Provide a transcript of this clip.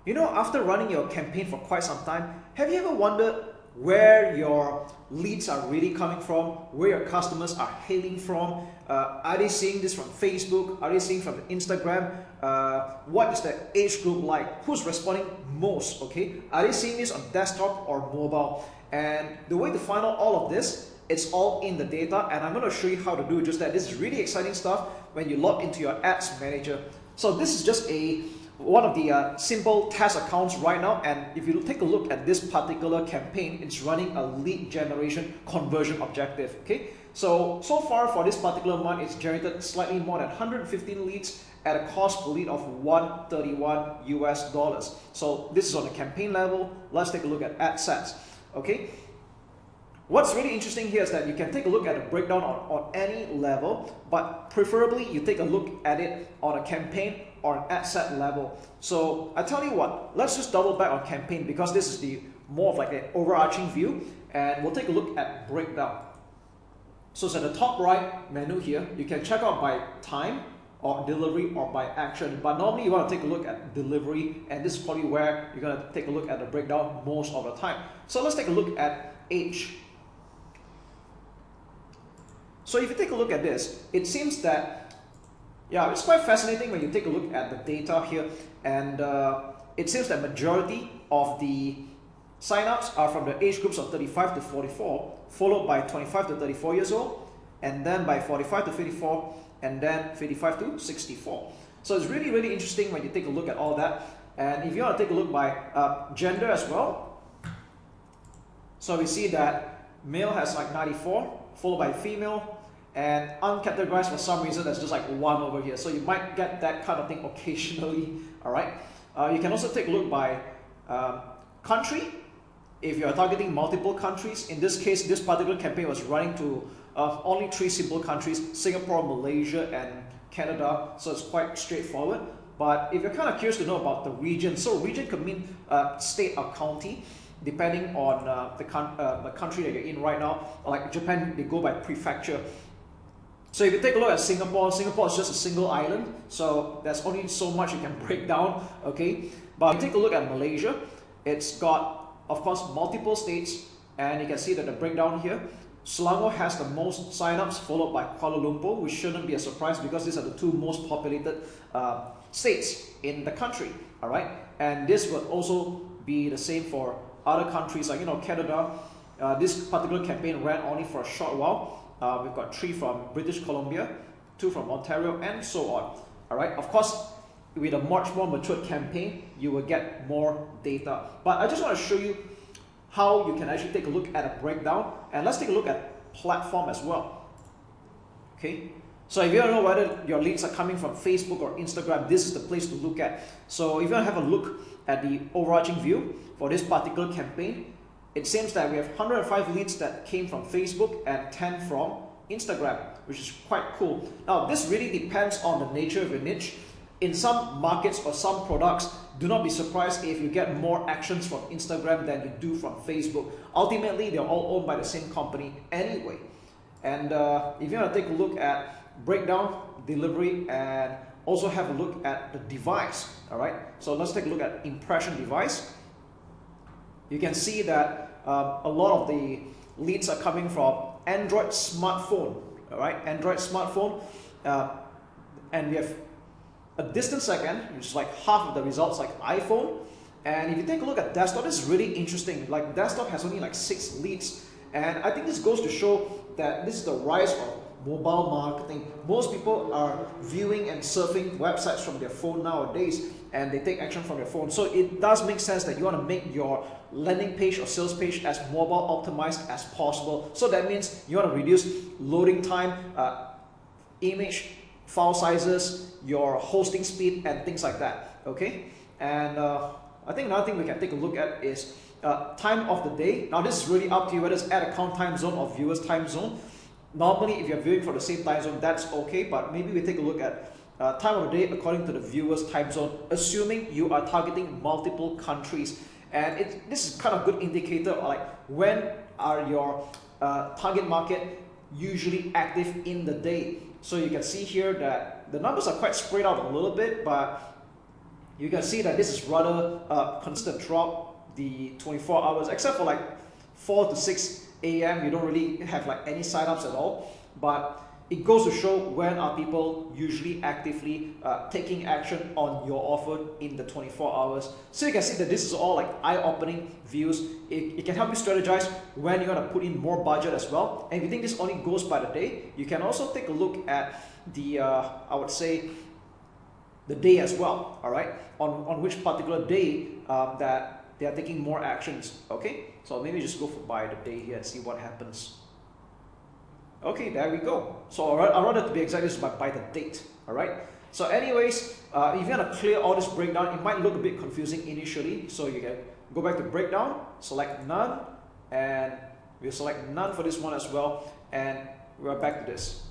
You know, after running your campaign for quite some time, have you ever wondered where your leads are really coming from, where your customers are hailing from? Are they seeing this from Facebook? Are they seeing from Instagram? What is the age group like? Who's responding most? Okay, are they seeing this on desktop or mobile? And the way to find out all of this, it's all in the data, and I'm going to show you how to do just that. This is really exciting stuff when you log into your ads manager. So this is just one of the simple test accounts right now, and if you take a look at this particular campaign, it's running a lead generation conversion objective. Okay, so far for this particular month, it's generated slightly more than 115 leads at a cost per lead of $131 US. So this is on the campaign level. Let's take a look at ad sets. Okay, what's really interesting here is that you can take a look at a breakdown on any level, but preferably you take a look at it on a campaign or an ad set level. So I tell you what, let's just double back on campaign because this is the more of like an overarching view, and we'll take a look at breakdown. So it's at the top right menu here. You can check out by time or delivery or by action, but normally you want to take a look at delivery, and this is probably where you're going to take a look at the breakdown most of the time. So let's take a look at age. So if you take a look at this, it seems that, yeah, it's quite fascinating when you take a look at the data here, and it seems that majority of the signups are from the age groups of 35 to 44, followed by 25 to 34 years old, and then by 45 to 54, and then 55 to 64. So it's really, really interesting when you take a look at all that. And if you want to take a look by gender as well, so we see that male has like 94, followed by female, and uncategorized for some reason there's just like 1 over here. So you might get that kind of thing occasionally. All right. You can also take a look by country. If you are targeting multiple countries, in this case, this particular campaign was running to only 3 simple countries: Singapore, Malaysia, and Canada. So it's quite straightforward. But if you're kind of curious to know about the region, so region could mean state or county, depending on the country that you're in right now. Like Japan, they go by prefecture. So if you take a look at Singapore, Singapore is just a single island, so there's only so much you can break down, okay? But if you take a look at Malaysia, it's got, of course, multiple states, and you can see that the breakdown here, Selangor has the most signups, followed by Kuala Lumpur, which shouldn't be a surprise because these are the 2 most populated states in the country, all right? And this would also be the same for other countries like, you know, Canada. This particular campaign ran only for a short while. We've got 3 from British Columbia, 2 from Ontario, and so on. All right. Of course, with a much more matured campaign, you will get more data. But I just want to show you how you can actually take a look at a breakdown, and let's take a look at platform as well. Okay. So if you don't know whether your leads are coming from Facebook or Instagram, this is the place to look at. So if you want to have a look at the overarching view for this particular campaign, it seems that we have 105 leads that came from Facebook and 10 from Instagram, which is quite cool. Now, this really depends on the nature of your niche. In some markets or some products, do not be surprised if you get more actions from Instagram than you do from Facebook. Ultimately, they're all owned by the same company anyway. And if you want to take a look at breakdown, delivery, and also have a look at the device, all right? So let's take a look at impression device. You can see that a lot of the leads are coming from Android smartphone, all right? Android smartphone, and we have a distant second, which is like half of the results like iPhone. And if you take a look at desktop, this is really interesting. Like desktop has only like 6 leads, and I think this goes to show that this is the rise of mobile marketing. Most people are viewing and surfing websites from their phone nowadays, and they take action from their phone. So it does make sense that you want to make your landing page or sales page as mobile optimized as possible. So that means you want to reduce loading time, image file sizes, your hosting speed, and things like that. Okay, and I think another thing we can take a look at is time of the day. Now this is really up to you whether it's ad account time zone or viewers time zone. Normally, if you're viewing for the same time zone, that's okay, but maybe we take a look at time of the day according to the viewer's time zone, assuming you are targeting multiple countries. And this is kind of good indicator of like when are your target market usually active in the day. So you can see here that the numbers are quite spread out a little bit, but you can see that this is rather constant throughout the 24 hours, except for like 4 to 6 a.m. you don't really have like any signups at all. But it goes to show when are people usually actively taking action on your offer in the 24 hours. So you can see that this is all like eye-opening views. It can help you strategize when you're going to put in more budget as well. And if you think this only goes by the day, you can also take a look at the, I would say, the day as well, all right? On which particular day that they are taking more actions, okay? So maybe just go for by the day here and see what happens. Okay, there we go. So I'd rather to be exact, this is by the date, all right? So anyways, if you want to clear all this breakdown, it might look a bit confusing initially. So you can go back to breakdown, select none, and we'll select none for this one as well, and we're back to this.